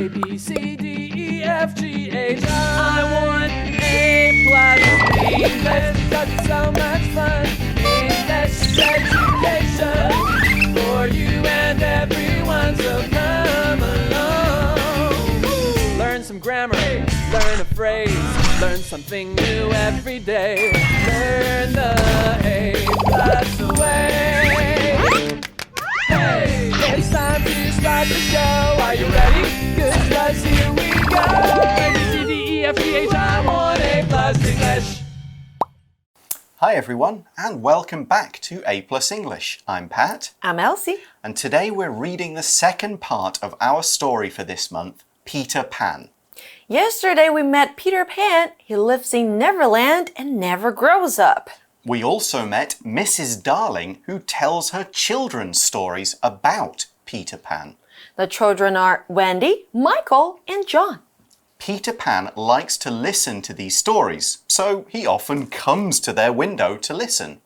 A, B, C, D, E, F, G, H, I want A+ English because it's so much fun. English education for you and everyone, so come along. Learn some grammar, learn a phrase, learn something new every day. Learn the A+ way. Hey, it's time to start the show. Are you ready? Good, 'cause here we go. A, B, C, D, E, F, G, H, I want A+ English. Hi everyone, and welcome back to A+ English. I'm Pat. I'm Elsie. And today we're reading the second part of our story for this month, Peter Pan. Yesterday we met Peter Pan. He lives in Neverland and never grows up. We also met Mrs. Darling, who tells her children's stories about Peter Pan. The children are Wendy, Michael, and John. Peter Pan likes to listen to these stories, so he often comes to their window to listen.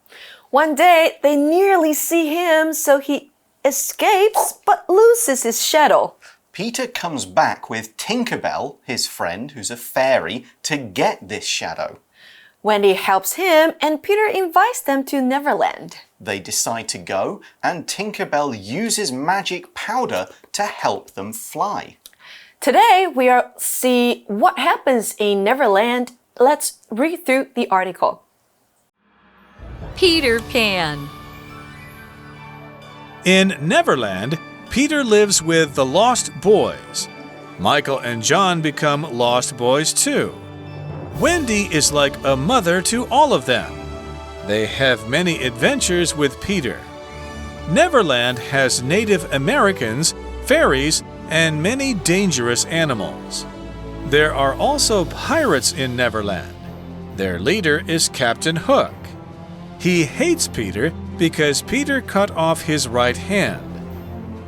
One day they nearly see him, so he escapes but loses his shadow. Peter comes back with Tinkerbell, his friend who's a fairy, to get this shadow. Wendy helps him and Peter invites them to Neverland. They decide to go and Tinkerbell uses magic powder to help them fly. Today we'll see what happens in Neverland. Let's read through the article. Peter Pan. In Neverland, Peter lives with the Lost Boys. Michael and John become Lost Boys too. Wendy is like a mother to all of them. They have many adventures with Peter. Neverland has Native Americans, fairies, and many dangerous animals. There are also pirates in Neverland. Their leader is Captain Hook. He hates Peter because Peter cut off his right hand.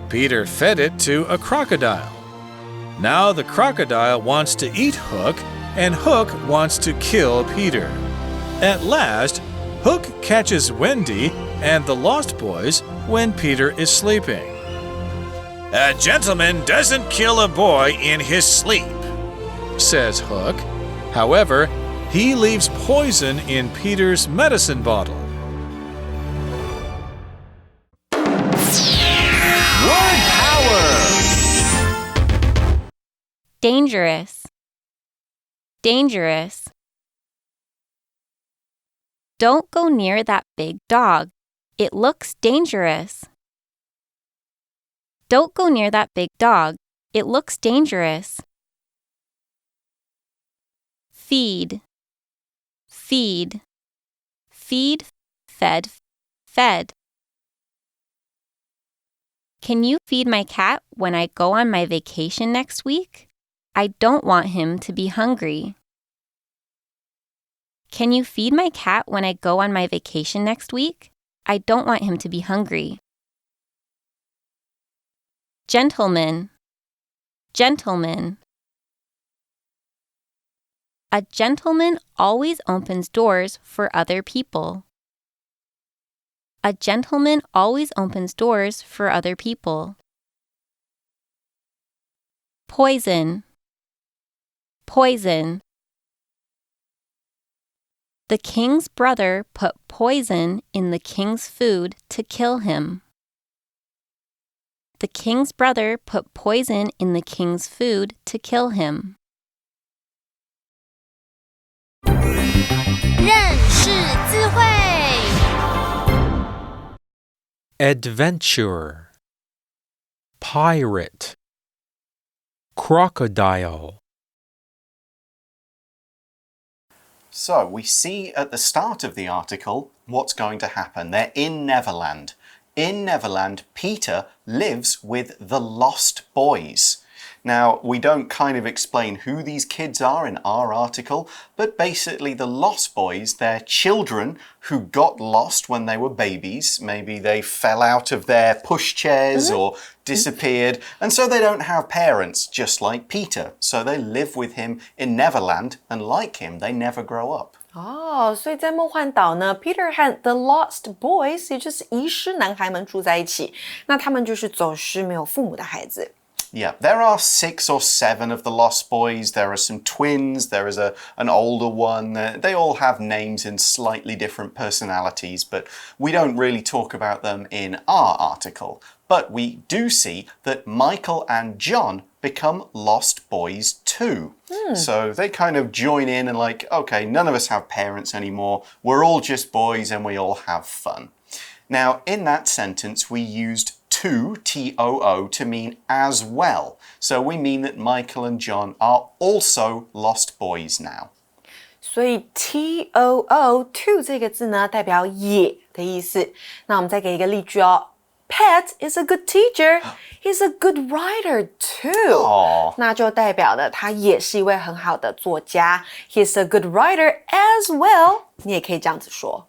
Peter fed it to a crocodile. Now the crocodile wants to eat Hook, and Hook wants to kill Peter. At last, Hook catches Wendy and the Lost Boys when Peter is sleeping. A gentleman doesn't kill a boy in his sleep, says Hook. However, he leaves poison in Peter's medicine bottle. Word power! Dangerous. Dangerous. Don't go near that big dog. It looks dangerous. Don't go near that big dog. It looks dangerous. Feed. Feed. Feed, fed, fed. Can you feed my cat when I go on my vacation next week? I don't want him to be hungry. Can you feed my cat when I go on my vacation next week? I don't want him to be hungry. Gentleman. Gentleman. A gentleman always opens doors for other people. A gentleman always opens doors for other people. Poison. Poison. The king's brother put poison in the king's food to kill him. The king's brother put poison in the king's food to kill him. 认识字汇 Adventure, Pirate, Crocodile. So we see at the start of the article what's going to happen. They're in Neverland. In Neverland, Peter lives with the Lost Boys. Now, we don't kind of explain who these kids are in our article, but basically the Lost Boys, they're children who got lost when they were babies. Maybe they fell out of their pushchairs or disappeared, and so they don't have parents, just like Peter. So they live with him in Neverland, and like him, they never grow up. 哦，所以在梦幻岛呢 ，Peter 和 The Lost Boys， 也就是遗失男孩们住在一起。那他们就是走失没有父母的孩子。Yeah, there are 6 or 7 of the Lost Boys. There are some twins. There is an older one. They all have names and slightly different personalities, but we don't really talk about them in our article. But we do see that Michael and John become Lost Boys too. So they kind of join in and like, okay, none of us have parents anymore. We're all just boys and we all have fun. Now, in that sentence, we used too, T-O-O, to mean as well. So we mean that Michael and John are also lost boys now. 所以 T-O-O to 这个字呢，代表也的意思。那我们再给一个例句哦。Pat is a good teacher. He's a good writer too. 那就代表了他也是一位很好的作家。He's a good writer as well. 你也可以这样子说。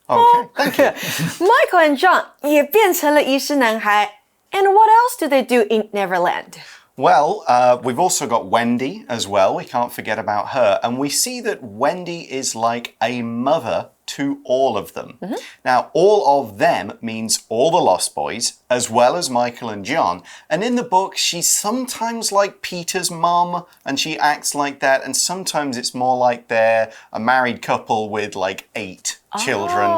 Okay, thank you. Michael and John 也变成了遗失男孩。And what else do they do in Neverland? Well, we've also got Wendy as well. We can't forget about her. And we see that Wendy is like a mother to all of them. Now, all of them means all the Lost Boys, as well as Michael and John. And in the book, she's sometimes like Peter's mom, and she acts like that. And sometimes it's more like they're a married couple with like 8 children.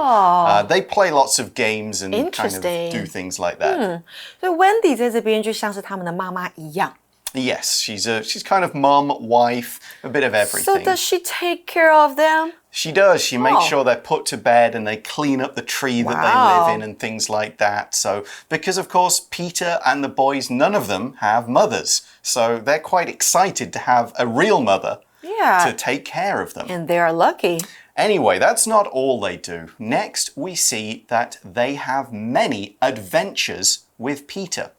They play lots of games and kind of do things like that. 所以 Wendy 在这边就像是他们的妈妈一样。Yes, she's kind of mom, wife, a bit of everything. So does she take care of them? She does. She makes sure they're put to bed and they clean up the tree that they live in and things like that. So, because of course, Peter and the boys, none of them have mothers. So they're quite excited to have a real mother to take care of them. And they are lucky. Anyway, that's not all they do. Next, we see that they have many adventures with Peter.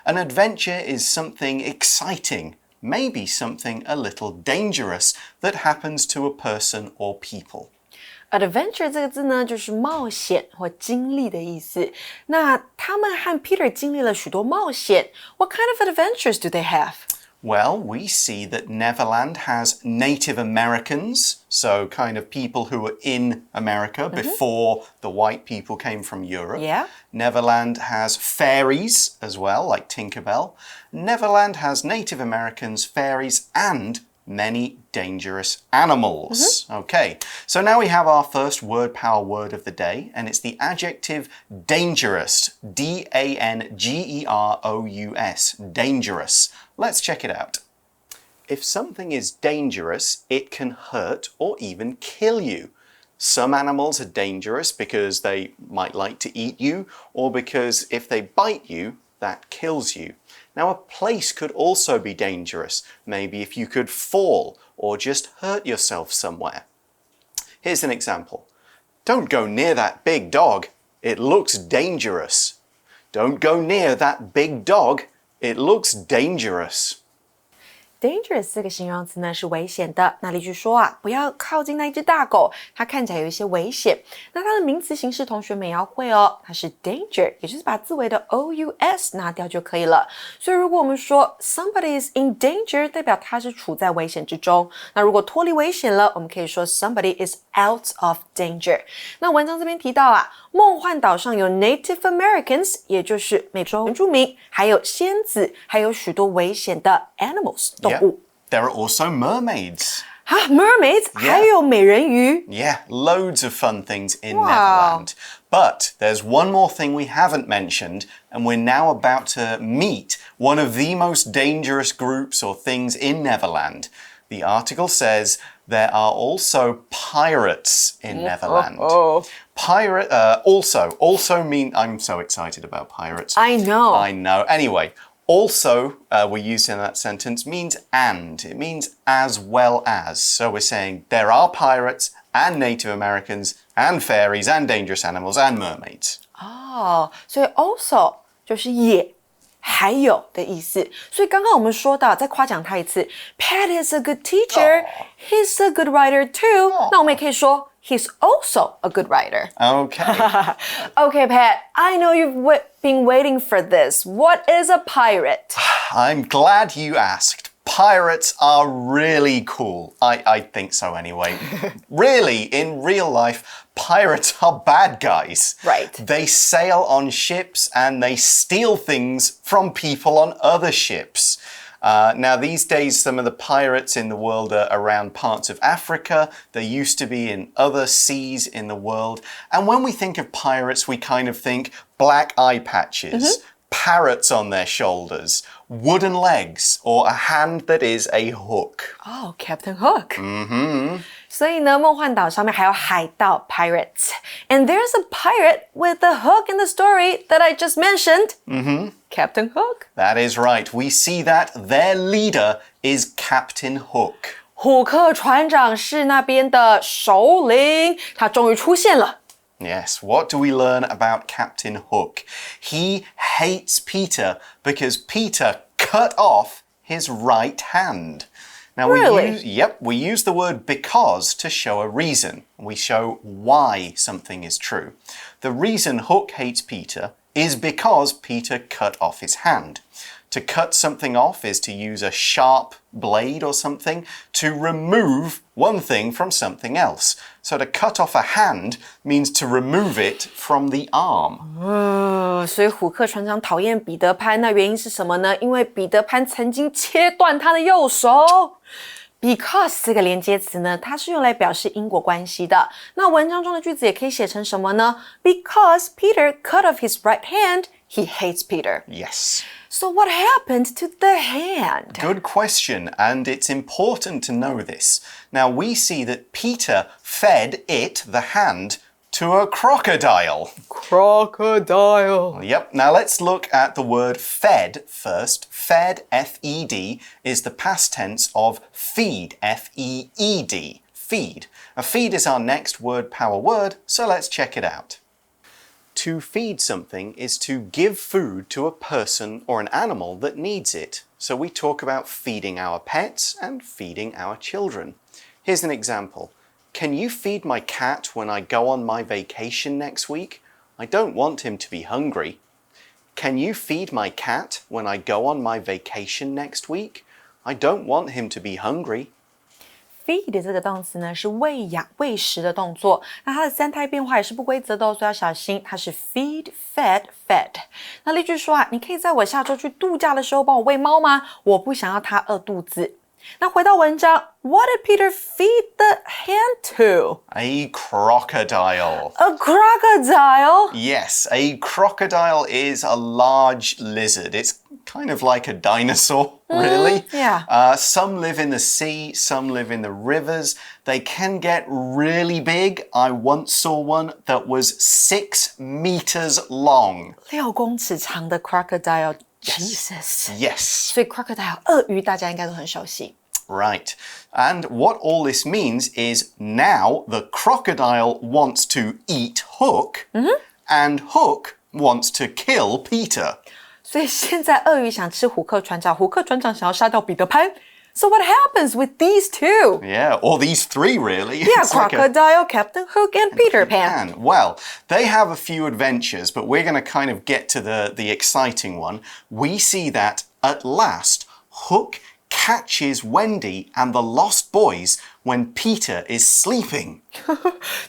An adventure is something exciting, maybe something a little dangerous that happens to a person or people. Adventure 这个字呢，就是冒险或经历的意思。那他们和 Peter 经历了许多冒险。What kind of adventures do they have? Well, we see that Neverland has Native Americans, so kind of people who were in America before the white people came from Europe. Yeah. Neverland has fairies as well, like Tinkerbell. Neverland has Native Americans, fairies, and many dangerous animals. Okay, so now we have our first word power word of the day, and it's the adjective dangerous. D-A-N-G-E-R-O-U-S. Dangerous. Let's check it out. If something is dangerous, it can hurt or even kill you. Some animals are dangerous because they might like to eat you, or because if they bite you, that kills you. Now, a place could also be dangerous. Maybe if you could fall or just hurt yourself somewhere. Here's an example. Don't go near that big dog. It looks dangerous. Don't go near that big dog. It looks dangerous. Dangerous 这个形容词呢是危险的。那例句说啊，不要靠近那一只大狗，它看起来有一些危险。那它的名词形式同学们也要会哦，它是 danger， 也就是把字尾的 o-u-s 拿掉就可以了。所以如果我们说 somebody is in danger， 代表他是处在危险之中。那如果脱离危险了，我们可以说 somebody is out of danger。那文章这边提到啊，梦幻岛上有 Native Americans， 也就是美洲原住民，还有仙子，还有许多危险的 animals 动物。There are also mermaids. Mermaids? 还有美人鱼 Yeah, loads of fun things in Neverland. But there's one more thing we haven't mentioned, and we're now about to meet one of the most dangerous groups or things in Neverland. The article says there are also pirates in Neverland. Pirate also mean I'm so excited about pirates. I know. Anyway, also, we used in that sentence means and. It means as well as. So we're saying there are pirates and Native Americans and fairies and dangerous animals and mermaids. 所以 also 就是也还有的意思。所以刚刚我们说到，再夸奖他一次 Pat is a good teacher. He's a good writer too. 那我们也可以说He's also a good writer. Okay. Okay, Pat, I know you've been waiting for this. What is a pirate? I'm glad you asked. Pirates are really cool. I think so anyway. Really, in real life, pirates are bad guys. Right. They sail on ships and they steal things from people on other ships. Now, these days, some of the pirates in the world are around parts of Africa. They used to be in other seas in the world. And when we think of pirates, we kind of think black eye patches, parrots on their shoulders, wooden legs, or a hand that is a hook. Oh, Captain Hook. So 呢，梦幻岛上面还有海盗 pirates. And there's a pirate with the hook in the story that I just mentioned. Captain Hook. That is right. We see that their leader is Captain Hook. 虎克船长是那边的首领，他终于出现了。Yes, what do we learn about Captain Hook? He hates Peter because Peter cut off his right hand. Now Really? we use the word because to show a reason. We show why something is true. The reason Hook hates Peter is because Peter cut off his hand. To cut something off is to use a sharp blade or something to remove one thing from something else. So to cut off a hand means to remove it from the arm. 所以虎克船长讨厌彼得潘，那原因是什么呢？因为彼得潘曾经切断他的右手。Because 这个连接词呢，它是用来表示因果关系的。那文章中的句子也可以写成什么呢？ Because Peter cut off his right hand, he hates Peter. Yes. So what happened to the hand? Good question, and it's important to know this. Now we see that Peter fed it, the hand, to a crocodile. Crocodile. Yep, now let's look at the word fed first. Fed, F-E-D, is the past tense of feed, F-E-E-D. Feed. A feed is our next word power word, so let's check it out. To feed something is to give food to a person or an animal that needs it. So we talk about feeding our pets and feeding our children. Here's an example. Can you feed my cat when I go on my vacation next week? I don't want him to be hungry. Can you feed my cat when I go on my vacation next week? I don't want him to be hungry. Feed 这个动词呢是喂养、喂食的动作，那它的三态变化也是不规则的哦，所以要小心。它是 feed, fed, fed。那例句说啊，你可以在我下周去度假的时候帮我喂猫吗？我不想要它饿肚子。那回到文章 ，What did Peter feed the hand to? A crocodile. A crocodile. Yes, a crocodile is a large lizard. It's kind of like a dinosaur, really. Yeah. Some live in the sea, some live in the rivers. They can get really big. I once saw one that was 6 meters long. 6公尺长的 crocodile. Jesus. Yes. 所以 crocodile 鳄鱼大家应该都很熟悉。Right. And what all this means is now the crocodile wants to eat Hook, and Hook wants to kill Peter. 所以现在鳄鱼想吃虎克船长，虎克船长想要杀掉彼得潘。So what happens with these two? Yeah, or these three, really. Yeah, It's like Crocodile, Captain Hook, and Peter Pan. And, well, they have a few adventures, but we're going to kind of get to the exciting one. We see that at last, Hook catches Wendy and the lost boys when Peter is sleeping.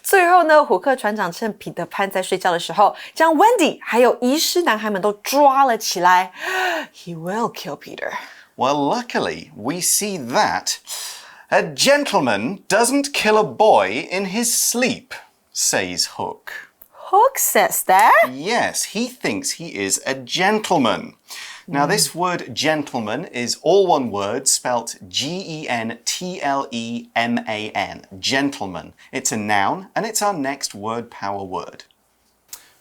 最后呢，虎克船长趁彼得潘在睡觉的时候，将 Wendy 还有遗失男孩们都抓了起来。He will kill Peter. Well, luckily, we see that a gentleman doesn't kill a boy in his sleep, says Hook. Hook says that? Yes, he thinks he is a gentleman. Now, this word gentleman is all one word, spelt G-E-N-T-L-E-M-A-N. Gentleman. It's a noun, and it's our next word power word.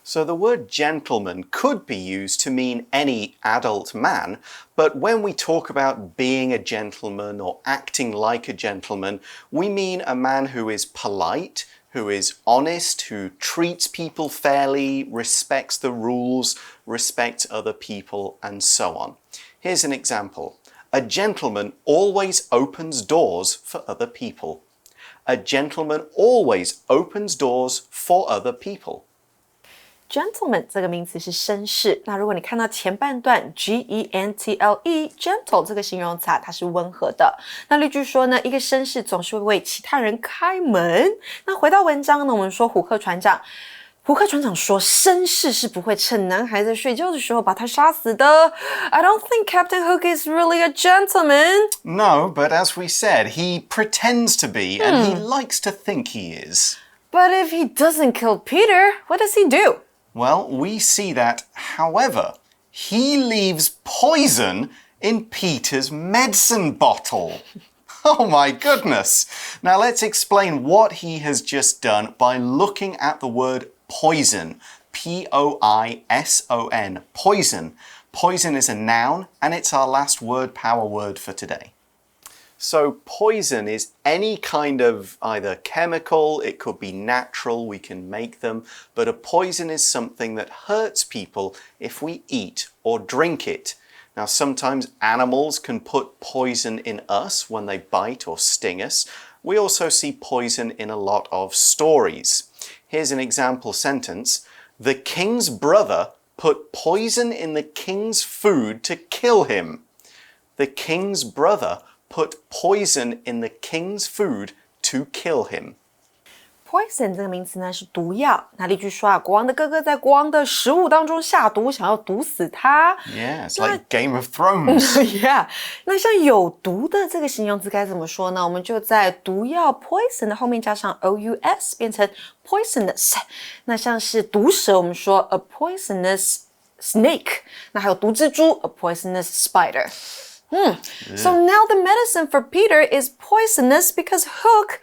So the word gentleman could be used to mean any adult man, but when we talk about being a gentleman or acting like a gentleman, we mean a man who is polite, who is honest, who treats people fairly, respects the rules, respects other people, and so on. Here's an example. A gentleman always opens doors for other people. A gentleman always opens doors for other people. gentleman 这个名词是绅士。那如果你看到前半段 gentle gentle 这个形容词它是温和的。那例句说呢，一个绅士总是会为其他人开门。那回到文章呢，我们说虎克船长说，绅士是不会趁男孩在睡觉的时候把他杀死的。I don't think Captain Hook is really a gentleman. No, but as we said, he pretends to be, and he likes to think he is. But if he doesn't kill Peter, what does he do? Well, we see that, however, he leaves poison in Peter's medicine bottle. Oh my goodness! Now let's explain what he has just done by looking at the word poison. P-O-I-S-O-N. Poison. Poison is a noun, and it's our last power word for today. So poison is any kind of either chemical, it could be natural, we can make them, but a poison is something that hurts people if we eat or drink it. Now, sometimes animals can put poison in us when they bite or sting us. We also see poison in a lot of stories. Here's an example sentence. The king's brother put poison in the king's food to kill him. The king's brother put poison in the king's food to kill him. Poison 这个名词呢是毒药。那例句说啊，国王的哥哥在国王的食物当中下毒，想要毒死他。Yeah, it's like Game of Thrones. Yeah. 那像有毒的这个形容词该怎么说呢？我们就在毒药 poison 的后面加上 ou-s， 变成 poisonous。那像是毒蛇，我们说 a poisonous snake。那还有毒蜘蛛 a poisonous spider。So now the medicine for Peter is poisonous because Hook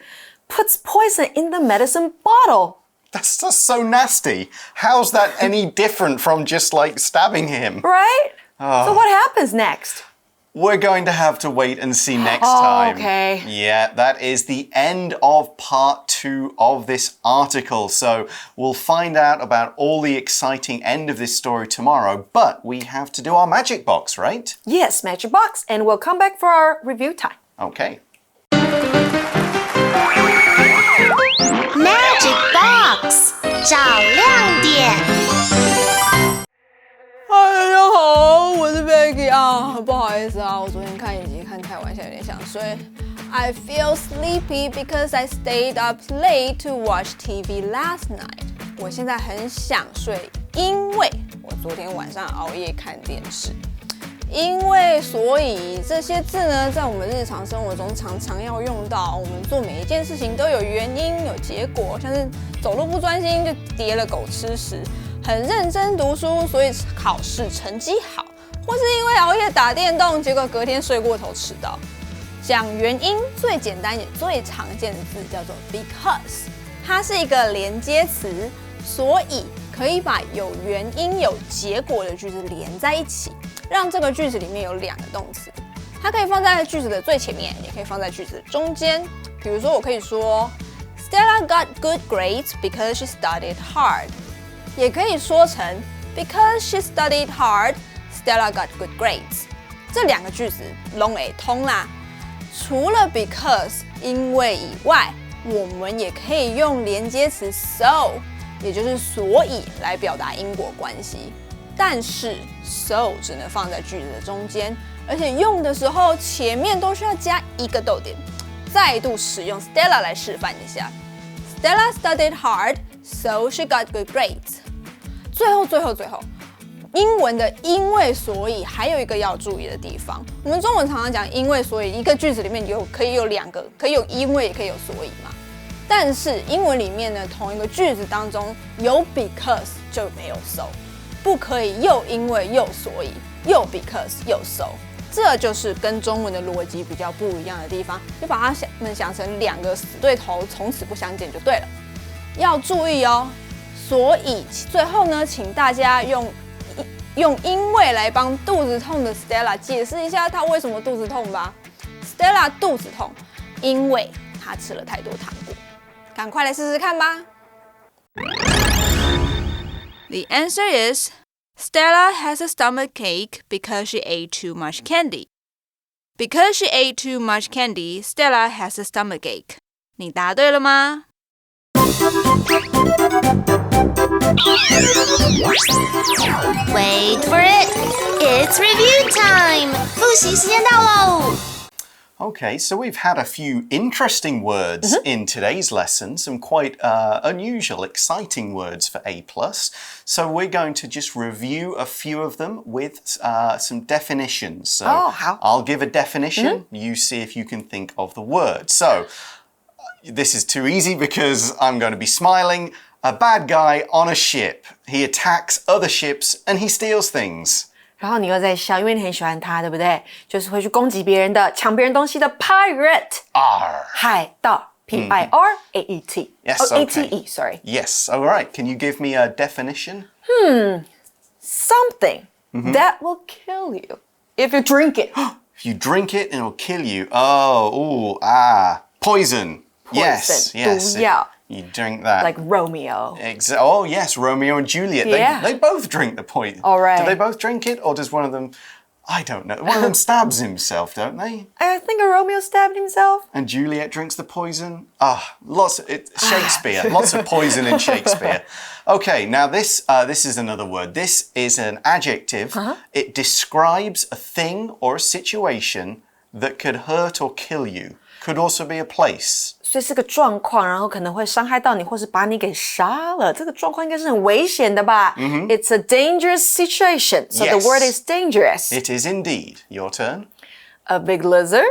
puts poison in the medicine bottle. That's just so nasty. How's that any different from just like stabbing him? Right? So what happens next? We're going to have to wait and see next time. Okay. Yeah, that is the end of part 2 of this article. So we'll find out about all the exciting end of this story tomorrow, but we have to do our magic box, right? Yes, magic box, and we'll come back for our review time. Okay. Magic Box 找亮点。大家好，我是 Becky 啊，不好意思啊，我昨天看影集看太晚，现在有点想睡。I feel sleepy because I stayed up late to watch TV last night. 我现在很想睡，因为我昨天晚上熬夜看电视。所以这些字呢，在我们日常生活中常常要用到。我们做每一件事情都有原因、有结果，像是走路不专心就跌了狗吃屎，很认真读书，所以考试成绩好，或是因为熬夜打电动，结果隔天睡过头迟到。讲原因最简单也最常见的字叫做 because， 它是一个连接词，所以可以把有原因、有结果的句子连在一起。让这个句子里面有两个动词，它可以放在句子的最前面，也可以放在句子的中间。比如说，我可以说 Stella got good grades because she studied hard， 也可以说成 Because she studied hard, Stella got good grades。这两个句子拢会通啦。除了 because 因为以外，我们也可以用连接词 so， 也就是所以来表达因果关系。但是 so 只能放在句子的中间，而且用的时候前面都需要加一个逗点。再度使用 Stella 来示范一下 ，Stella studied hard, so she got good grades。最后，英文的因为所以还有一个要注意的地方。我们中文常常讲因为所以，一个句子里面可以有两个，可以有因为也可以有所以嘛。但是英文里面呢，同一个句子当中有 because 就没有 so。不可以又因为又所以又 because 又 so， 这就是跟中文的逻辑比较不一样的地方，就把它们想成两个死对头，从此不相见就对了。要注意哦。所以最后呢，请大家用因为来帮肚子痛的 Stella 解释一下她为什么肚子痛吧。Stella 肚子痛，因为她吃了太多糖果。赶快来试试看吧。The answer is Stella has a stomachache because she ate too much candy. Because she ate too much candy, Stella has a stomachache. 你答对了吗？ Wait for it. It's review time. 复习时间到喽。Okay, so we've had a few interesting words in today's lesson, some quite unusual, exciting words for A+. So we're going to just review a few of them with some definitions. So I'll give a definition, you see if you can think of the word. So this is too easy because I'm going to be smiling. A bad guy on a ship. He attacks other ships and he steals things. 然后你又在笑，因为你很喜欢他，对不对？就是会去攻击别人的、抢别人东西的 pirate， 海盗 P-I-R-A-E-T， Yes, A-T-E, sorry. Yes, all right. Can you give me a definition? Something that will kill you if you drink it. If you drink it, it'll kill you. Poison. Yes, yes. 毒药 You drink that. Like Romeo. Oh, yes, Romeo and Juliet. Yeah. They both drink the poison. All right. Do they both drink it, or does one of them... I don't know. One of them stabs himself, don't they? I think Romeo stabbed himself. And Juliet drinks the poison. Shakespeare. Lots of poison in Shakespeare. Okay, now this is another word. This is an adjective. It describes a thing or a situation that could hurt or kill you. Could also be a place. 所以是个状况，然后可能会伤害到你，或是把你给杀了。这个状况应该是很危险的吧？It's a dangerous situation. So the word is dangerous. It is indeed. Your turn. A big lizard,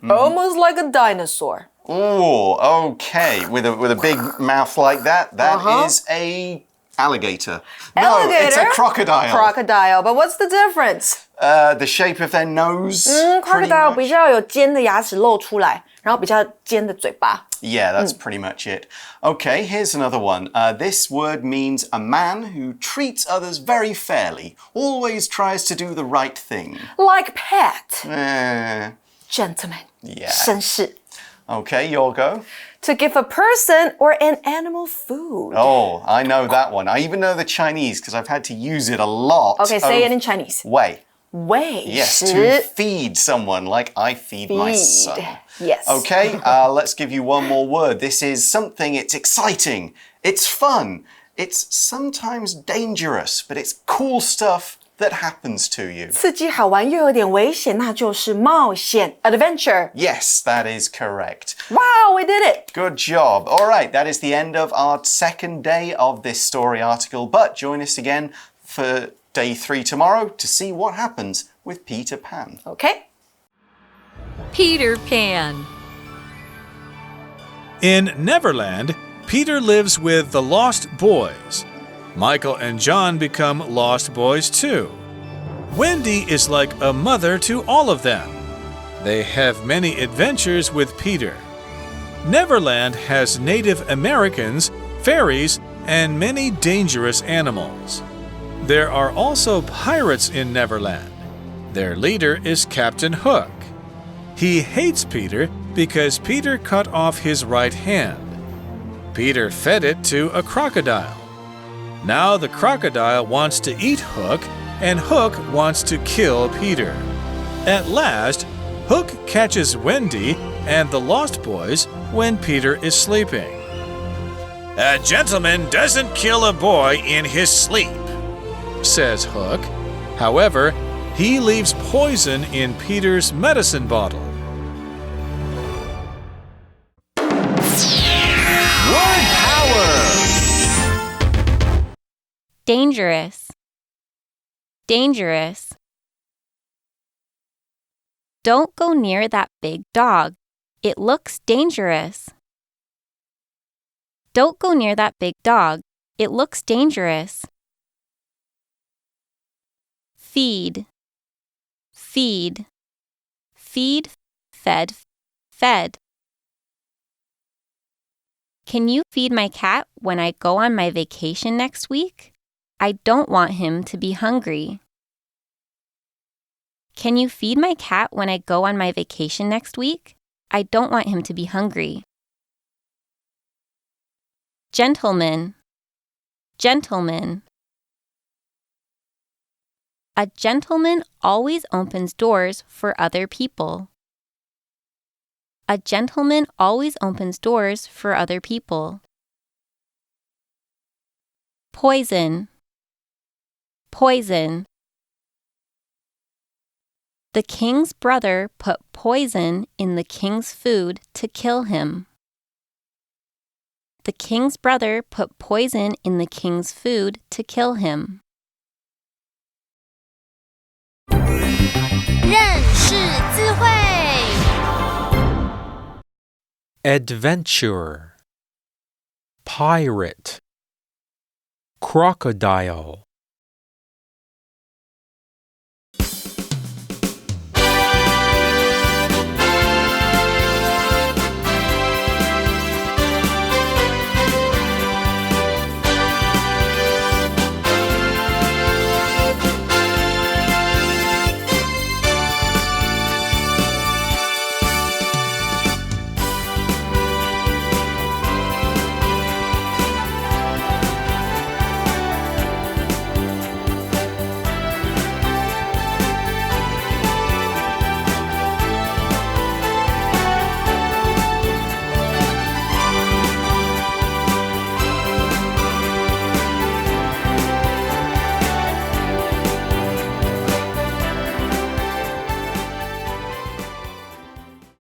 almost like a dinosaur. Oh, okay. With a big mouth like that, that is a alligator. No, it's a crocodile. Crocodile, but what's the difference? The shape of their nose. Crocodile 比较有尖的牙齿露出来，然后比较尖的嘴巴。Yeah, that's pretty much it. Okay, here's another one. This word means a man who treats others very fairly, always tries to do the right thing. Like pet. Gentleman. Yeah. 绅士。Okay, your go. To give a person or an animal food. Oh, I know that one. I even know the Chinese because I've had to use it a lot. Okay, say it in Chinese. 喂. 喂 Yes, 食 to feed someone like I feed my son. Yes. Okay, let's give you one more word. This is something, it's exciting, it's fun, it's sometimes dangerous, but it's cool stuff that happens to you. 刺激好玩又有点危险，那就是冒险 adventure. Yes, that is correct. Wow, we did it. Good job. All right, that is the end of our second day of this story article, but join us again for Day 3 tomorrow to see what happens with Peter Pan. Okay. Peter Pan. In Neverland, Peter lives with the Lost Boys. Michael and John become Lost Boys too. Wendy is like a mother to all of them. They have many adventures with Peter. Neverland has Native Americans, fairies, and many dangerous animals. There are also pirates in Neverland. Their leader is Captain Hook. He hates Peter because Peter cut off his right hand. Peter fed it to a crocodile. Now the crocodile wants to eat Hook, and Hook wants to kill Peter. At last, Hook catches Wendy and the Lost Boys when Peter is sleeping. A gentleman doesn't kill a boy in his sleep, says Hook. However, he leaves poison in Peter's medicine bottle. Word power! Dangerous. Dangerous. Don't go near that big dog. It looks dangerous. Don't go near that big dog. It looks dangerous. Feed. Feed. Feed, fed, fed. Can you feed my cat when I go on my vacation next week? I don't want him to be hungry. Can you feed my cat when I go on my vacation next week? I don't want him to be hungry. Gentleman. Gentleman. A gentleman always opens doors for other people. A gentleman always opens doors for other people. Poison. Poison. The king's brother put poison in the king's food to kill him. The king's brother put poison in the king's food to kill him. 认识字汇 Adventure, Pirate, Crocodile,